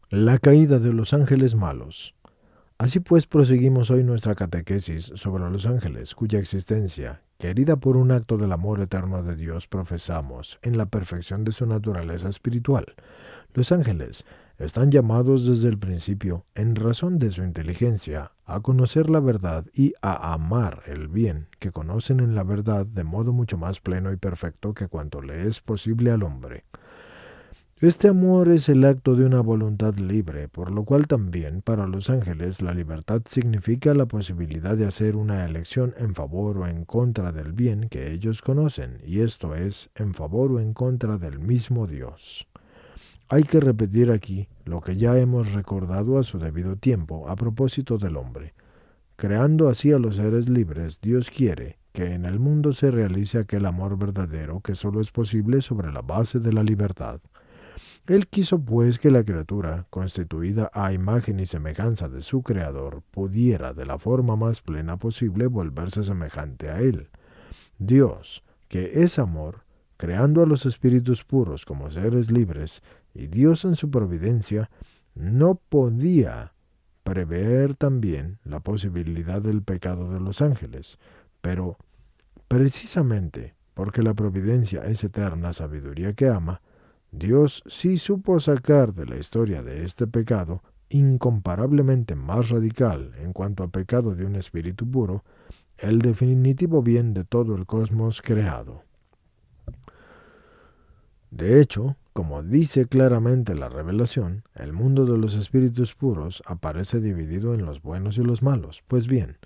La caída de los ángeles malos. Así pues, proseguimos hoy nuestra catequesis sobre los ángeles, cuya existencia, querida por un acto del amor eterno de Dios, profesamos en la perfección de su naturaleza espiritual. Los ángeles están llamados desde el principio, en razón de su inteligencia, a conocer la verdad y a amar el bien, que conocen en la verdad de modo mucho más pleno y perfecto que cuanto le es posible al hombre. Este amor es el acto de una voluntad libre, por lo cual también para los ángeles la libertad significa la posibilidad de hacer una elección en favor o en contra del bien que ellos conocen, y esto es, en favor o en contra del mismo Dios. Hay que repetir aquí lo que ya hemos recordado a su debido tiempo a propósito del hombre. Creando así a los seres libres, Dios quiere que en el mundo se realice aquel amor verdadero que solo es posible sobre la base de la libertad. Él quiso pues que la criatura, constituida a imagen y semejanza de su Creador, pudiera de la forma más plena posible volverse semejante a Él. Dios, que es amor, creando a los espíritus puros como seres libres, y Dios en su providencia, no podía prever también la posibilidad del pecado de los ángeles, pero precisamente porque la providencia es eterna sabiduría que ama, Dios sí supo sacar de la historia de este pecado, incomparablemente más radical en cuanto a pecado de un espíritu puro, el definitivo bien de todo el cosmos creado. De hecho, como dice claramente la revelación, el mundo de los espíritus puros aparece dividido en los buenos y los malos. Pues bien,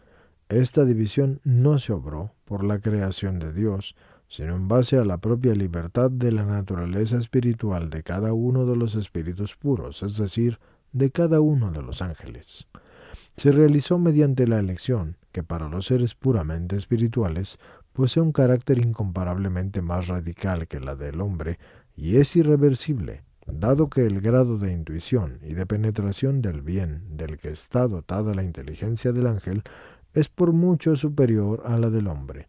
esta división no se obró por la creación de Dios, sino en base a la propia libertad de la naturaleza espiritual de cada uno de los espíritus puros, es decir, de cada uno de los ángeles. Se realizó mediante la elección, que para los seres puramente espirituales posee un carácter incomparablemente más radical que la del hombre y es irreversible, dado que el grado de intuición y de penetración del bien del que está dotada la inteligencia del ángel es por mucho superior a la del hombre.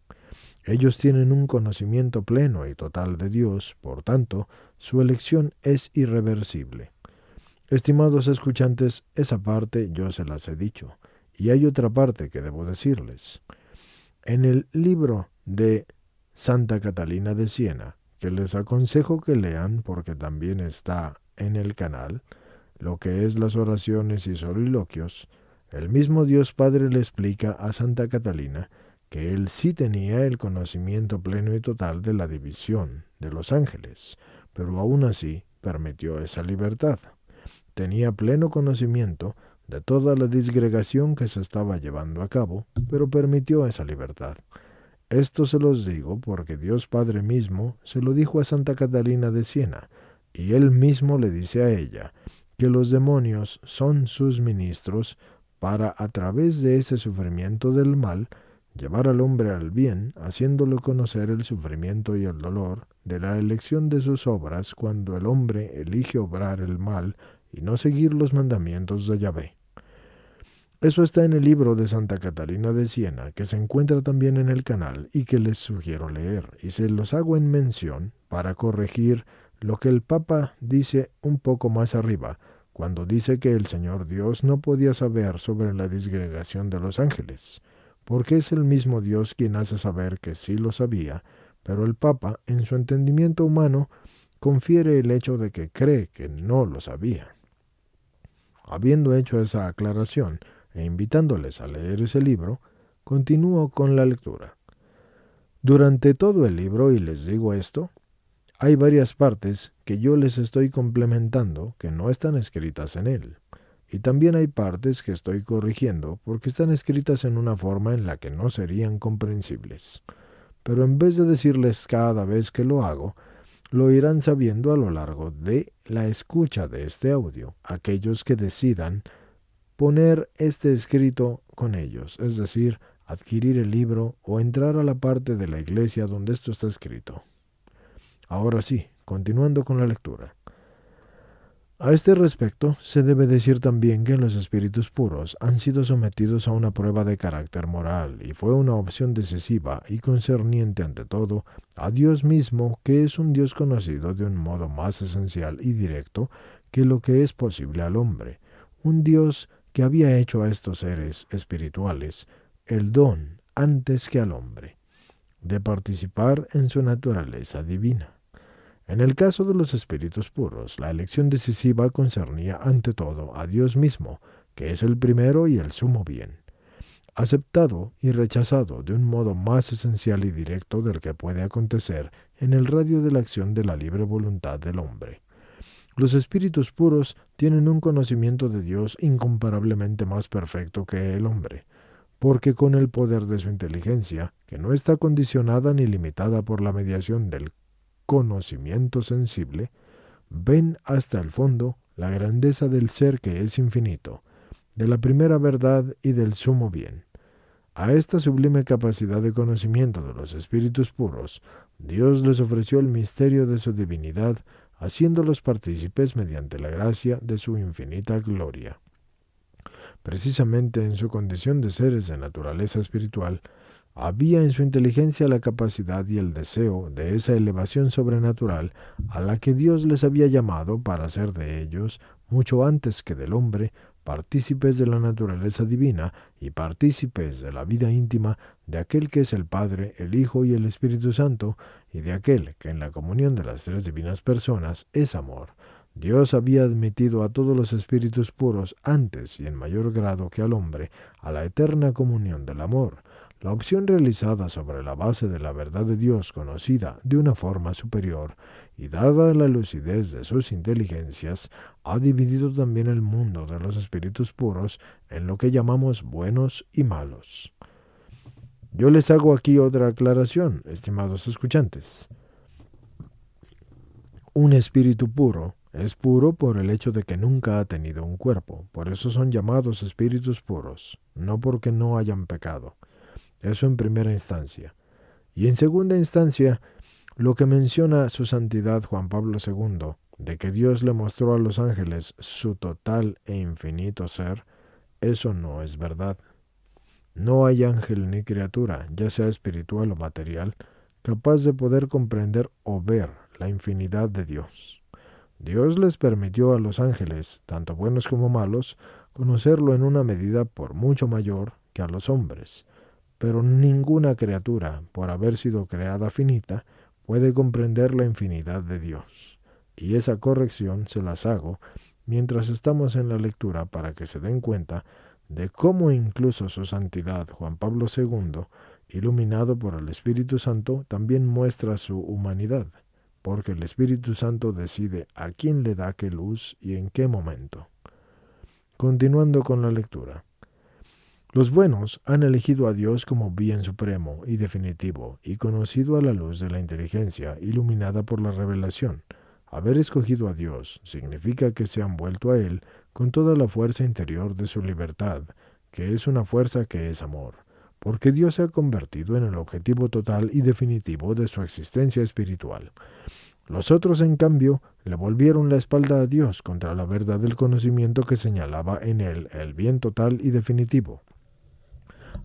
Ellos tienen un conocimiento pleno y total de Dios, por tanto, su elección es irreversible. Estimados escuchantes, esa parte yo se las he dicho, y hay otra parte que debo decirles. En el libro de Santa Catalina de Siena, que les aconsejo que lean porque también está en el canal, lo que es las oraciones y soliloquios, el mismo Dios Padre le explica a Santa Catalina que él sí tenía el conocimiento pleno y total de la división de los ángeles, pero aún así permitió esa libertad. Tenía pleno conocimiento de toda la disgregación que se estaba llevando a cabo, pero permitió esa libertad. Esto se los digo porque Dios Padre mismo se lo dijo a Santa Catalina de Siena, y él mismo le dice a ella que los demonios son sus ministros para, a través de ese sufrimiento del mal, llevar al hombre al bien, haciéndole conocer el sufrimiento y el dolor de la elección de sus obras cuando el hombre elige obrar el mal y no seguir los mandamientos de Yahvé. Eso está en el libro de Santa Catalina de Siena, que se encuentra también en el canal y que les sugiero leer, y se los hago en mención para corregir lo que el Papa dice un poco más arriba, cuando dice que el Señor Dios no podía saber sobre la disgregación de los ángeles, porque es el mismo Dios quien hace saber que sí lo sabía, pero el Papa, en su entendimiento humano, confiere el hecho de que cree que no lo sabía. Habiendo hecho esa aclaración, e invitándoles a leer ese libro, continúo con la lectura. Durante todo el libro, y les digo esto, hay varias partes que yo les estoy complementando que no están escritas en él, y también hay partes que estoy corrigiendo porque están escritas en una forma en la que no serían comprensibles. Pero en vez de decirles cada vez que lo hago, lo irán sabiendo a lo largo de la escucha de este audio, aquellos que decidan poner este escrito con ellos, es decir, adquirir el libro o entrar a la parte de la iglesia donde esto está escrito. Ahora sí, continuando con la lectura. A este respecto, se debe decir también que los espíritus puros han sido sometidos a una prueba de carácter moral y fue una opción decisiva y concerniente ante todo a Dios mismo, que es un Dios conocido de un modo más esencial y directo que lo que es posible al hombre, un Dios que había hecho a estos seres espirituales el don antes que al hombre, de participar en su naturaleza divina. En el caso de los espíritus puros, la elección decisiva concernía ante todo a Dios mismo, que es el primero y el sumo bien, aceptado y rechazado de un modo más esencial y directo del que puede acontecer en el radio de la acción de la libre voluntad del hombre. Los espíritus puros tienen un conocimiento de Dios incomparablemente más perfecto que el hombre, porque con el poder de su inteligencia, que no está condicionada ni limitada por la mediación del conocimiento sensible, ven hasta el fondo la grandeza del ser que es infinito, de la primera verdad y del sumo bien. A esta sublime capacidad de conocimiento de los espíritus puros, Dios les ofreció el misterio de su divinidad, haciéndolos partícipes mediante la gracia de su infinita gloria. Precisamente en su condición de seres de naturaleza espiritual, había en su inteligencia la capacidad y el deseo de esa elevación sobrenatural a la que Dios les había llamado para hacer de ellos, mucho antes que del hombre, partícipes de la naturaleza divina y partícipes de la vida íntima de aquel que es el Padre, el Hijo y el Espíritu Santo, y de aquel que en la comunión de las tres divinas personas es amor. Dios había admitido a todos los espíritus puros antes y en mayor grado que al hombre a la eterna comunión del amor. La opción realizada sobre la base de la verdad de Dios conocida de una forma superior y dada la lucidez de sus inteligencias, ha dividido también el mundo de los espíritus puros en lo que llamamos buenos y malos. Yo les hago aquí otra aclaración, estimados escuchantes. Un espíritu puro es puro por el hecho de que nunca ha tenido un cuerpo, por eso son llamados espíritus puros, no porque no hayan pecado. Eso en primera instancia. Y en segunda instancia, lo que menciona su santidad Juan Pablo II, de que Dios le mostró a los ángeles su total e infinito ser, eso no es verdad. No hay ángel ni criatura, ya sea espiritual o material, capaz de poder comprender o ver la infinidad de Dios. Dios les permitió a los ángeles, tanto buenos como malos, conocerlo en una medida por mucho mayor que a los hombres. Pero ninguna criatura, por haber sido creada finita, puede comprender la infinidad de Dios. Y esa corrección se las hago mientras estamos en la lectura para que se den cuenta de cómo incluso su santidad Juan Pablo II, iluminado por el Espíritu Santo, también muestra su humanidad, porque el Espíritu Santo decide a quién le da qué luz y en qué momento. Continuando con la lectura. Los buenos han elegido a Dios como bien supremo y definitivo y conocido a la luz de la inteligencia iluminada por la revelación. Haber escogido a Dios significa que se han vuelto a Él con toda la fuerza interior de su libertad, que es una fuerza que es amor, porque Dios se ha convertido en el objetivo total y definitivo de su existencia espiritual. Los otros, en cambio, le volvieron la espalda a Dios contra la verdad del conocimiento que señalaba en Él el bien total y definitivo.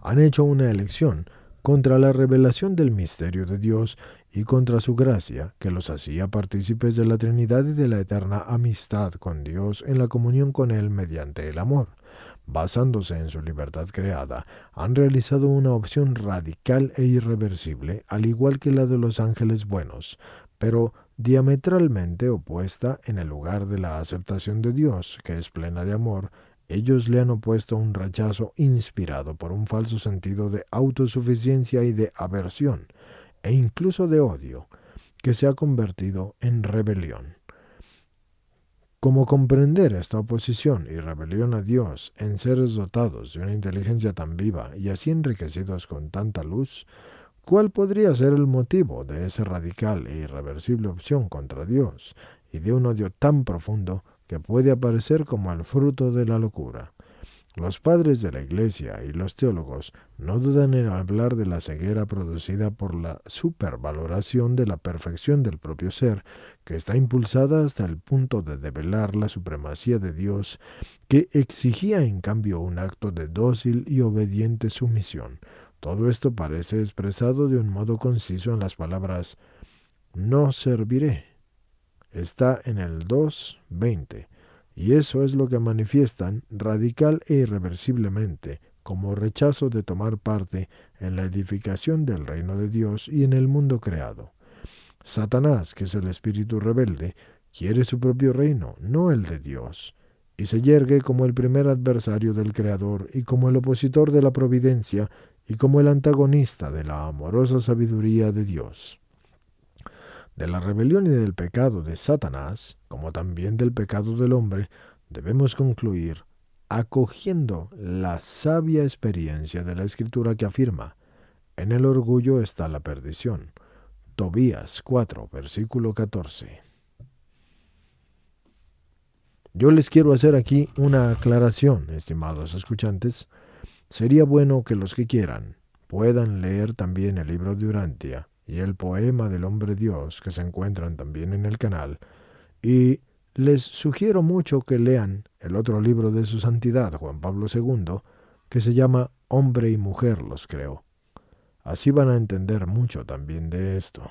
Han hecho una elección contra la revelación del misterio de Dios y contra su gracia, que los hacía partícipes de la Trinidad y de la eterna amistad con Dios en la comunión con Él mediante el amor. Basándose en su libertad creada, han realizado una opción radical e irreversible, al igual que la de los ángeles buenos, pero diametralmente opuesta. En el lugar de la aceptación de Dios, que es plena de amor, ellos le han opuesto un rechazo inspirado por un falso sentido de autosuficiencia y de aversión, e incluso de odio, que se ha convertido en rebelión. Como comprender esta oposición y rebelión a Dios en seres dotados de una inteligencia tan viva y así enriquecidos con tanta luz, ¿cuál podría ser el motivo de esa radical e irreversible opción contra Dios y de un odio tan profundo que puede aparecer como el fruto de la locura? Los padres de la Iglesia y los teólogos no dudan en hablar de la ceguera producida por la supervaloración de la perfección del propio ser, que está impulsada hasta el punto de develar la supremacía de Dios, que exigía en cambio un acto de dócil y obediente sumisión. Todo esto parece expresado de un modo conciso en las palabras «no serviré». Está en el 2:20. y eso es lo que manifiestan radical e irreversiblemente como rechazo de tomar parte en la edificación del reino de Dios y en el mundo creado. Satanás, que es el espíritu rebelde, quiere su propio reino, no el de Dios, y se yergue como el primer adversario del Creador y como el opositor de la providencia y como el antagonista de la amorosa sabiduría de Dios. De la rebelión y del pecado de Satanás, como también del pecado del hombre, debemos concluir acogiendo la sabia experiencia de la Escritura que afirma: en el orgullo está la perdición. Tobías 4, versículo 14. Yo les quiero hacer aquí una aclaración, estimados escuchantes. Sería bueno que los que quieran puedan leer también el libro de Urantia y el poema del hombre Dios, que se encuentran también en el canal, y les sugiero mucho que lean el otro libro de su santidad, Juan Pablo II, que se llama Hombre y Mujer los creó. Así van a entender mucho también de esto.